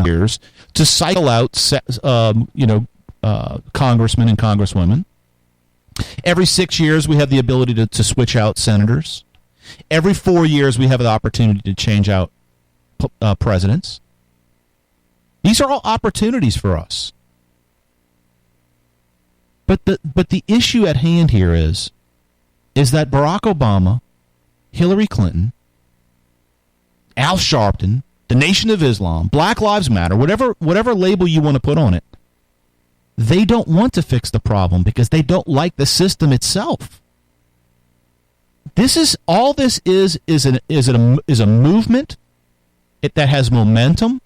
years to cycle out, congressmen and congresswomen. Every 6 years, we have the ability to switch out senators. Every 4 years, we have the opportunity to change out presidents. These are all opportunities for us. But the issue at hand here is that Barack Obama, Hillary Clinton, Al Sharpton, the Nation of Islam, Black Lives Matter, whatever label you want to put on it, they don't want to fix the problem because they don't like the system itself. This is a movement that has momentum,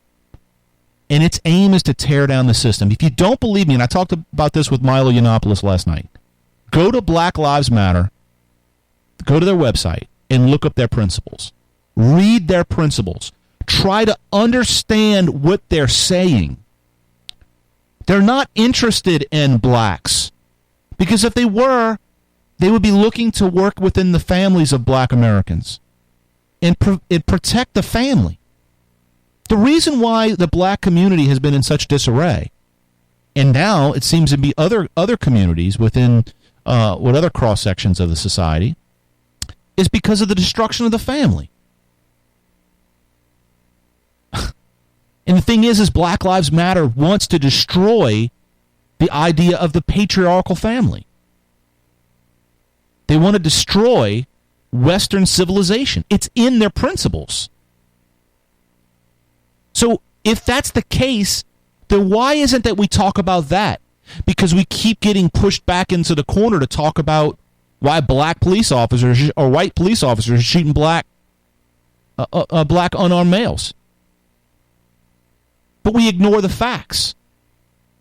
and its aim is to tear down the system. If you don't believe me, and I talked about this with Milo Yiannopoulos last night, go to Black Lives Matter, go to their website, and look up their principles. Read their principles. Try to understand what they're saying. They're not interested in blacks, because if they were, they would be looking to work within the families of black Americans and protect the family. The reason why the black community has been in such disarray, and now it seems to be other communities within other cross sections of the society, is because of the destruction of the family. And the thing is Black Lives Matter wants to destroy the idea of the patriarchal family. They want to destroy Western civilization. It's in their principles. So if that's the case, then why isn't that we talk about that? Because we keep getting pushed back into the corner to talk about why black police officers or white police officers are shooting black unarmed males. But we ignore the facts.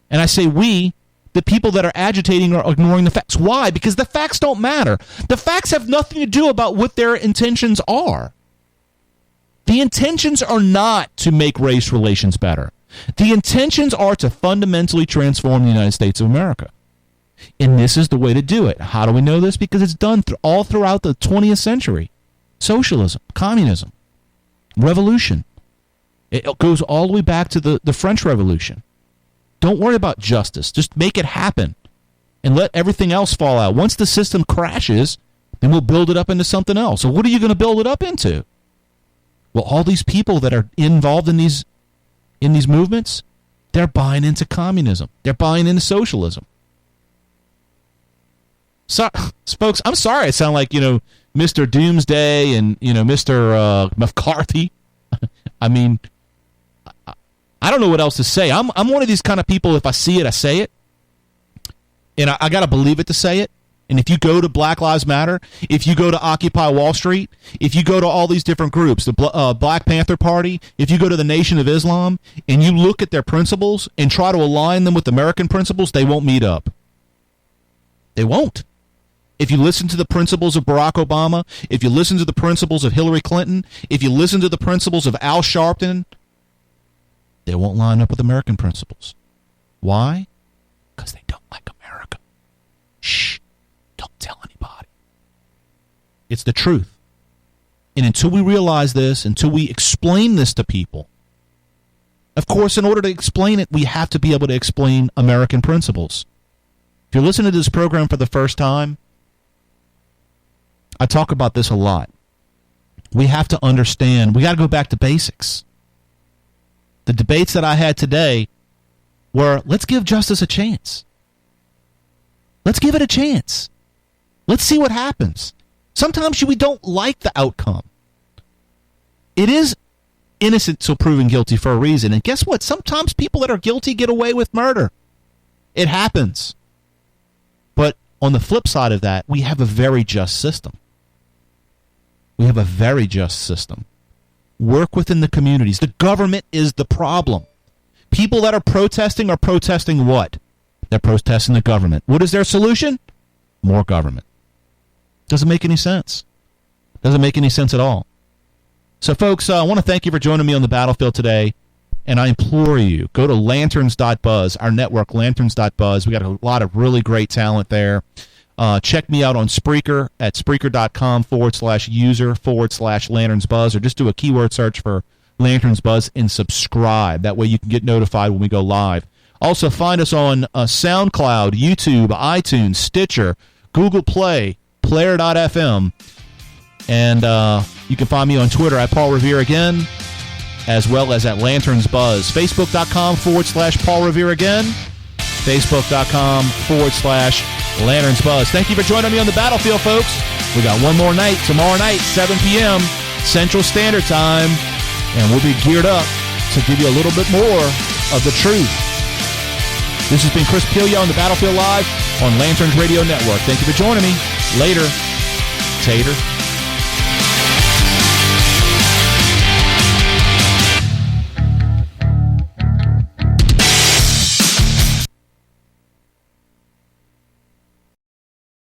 And I say we, the people that are agitating, are ignoring the facts. Why? Because the facts don't matter. The facts have nothing to do about what their intentions are. The intentions are not to make race relations better. The intentions are to fundamentally transform the United States of America. And this is the way to do it. How do we know this? Because it's done all throughout the 20th century. Socialism, communism, revolution. It goes all the way back to the French Revolution. Don't worry about justice. Just make it happen and let everything else fall out. Once the system crashes, then we'll build it up into something else. So what are you going to build it up into? Well, all these people that are involved in these movements, they're buying into communism. They're buying into socialism. So, folks, I'm sorry I sound like, Mr. Doomsday and, Mr. McCarthy. I mean, I don't know what else to say. I'm one of these kind of people, if I see it, I say it. And I got to believe it to say it. And if you go to Black Lives Matter, if you go to Occupy Wall Street, if you go to all these different groups, the Black Panther Party, if you go to the Nation of Islam, and you look at their principles and try to align them with American principles, they won't meet up. They won't. If you listen to the principles of Barack Obama, if you listen to the principles of Hillary Clinton, if you listen to the principles of Al Sharpton, they won't line up with American principles. Why? Because they don't like America. Shh. Don't tell anybody. It's the truth. And until we realize this, until we explain this to people, of course, in order to explain it, we have to be able to explain American principles. If you're listening to this program for the first time, I talk about this a lot. We have to understand, we got to go back to basics. The debates that I had today were, let's give justice a chance. Let's give it a chance. Let's see what happens. Sometimes we don't like the outcome. It is innocent till proven guilty for a reason. And guess what? Sometimes people that are guilty get away with murder. It happens. But on the flip side of that, we have a very just system. We have a very just system. Work within the communities. The government is the problem. People that are protesting what? They're protesting the government. What is their solution? More government. Doesn't make any sense. Doesn't make any sense at all. So, folks, I want to thank you for joining me on the battlefield today. And I implore you, go to lanterns.buzz, our network, lanterns.buzz. We got a lot of really great talent there. Check me out on Spreaker at Spreaker.com/user/lanternsbuzz, or just do a keyword search for Lanterns Buzz and subscribe. That way you can get notified when we go live. Also, find us on SoundCloud, YouTube, iTunes, Stitcher, Google Play, Player.fm. And you can find me on Twitter at Paul Revere again, as well as at Lanterns Buzz. Facebook.com/Paul Revere again. Facebook.com/Lanterns Buzz. Thank you for joining me on the battlefield, folks. We got one more night, tomorrow night, 7 p.m. Central Standard Time. And we'll be geared up to give you a little bit more of the truth. This has been Chris Pelia on the Battlefield Live on Lanterns Radio Network. Thank you for joining me. Later, Tater.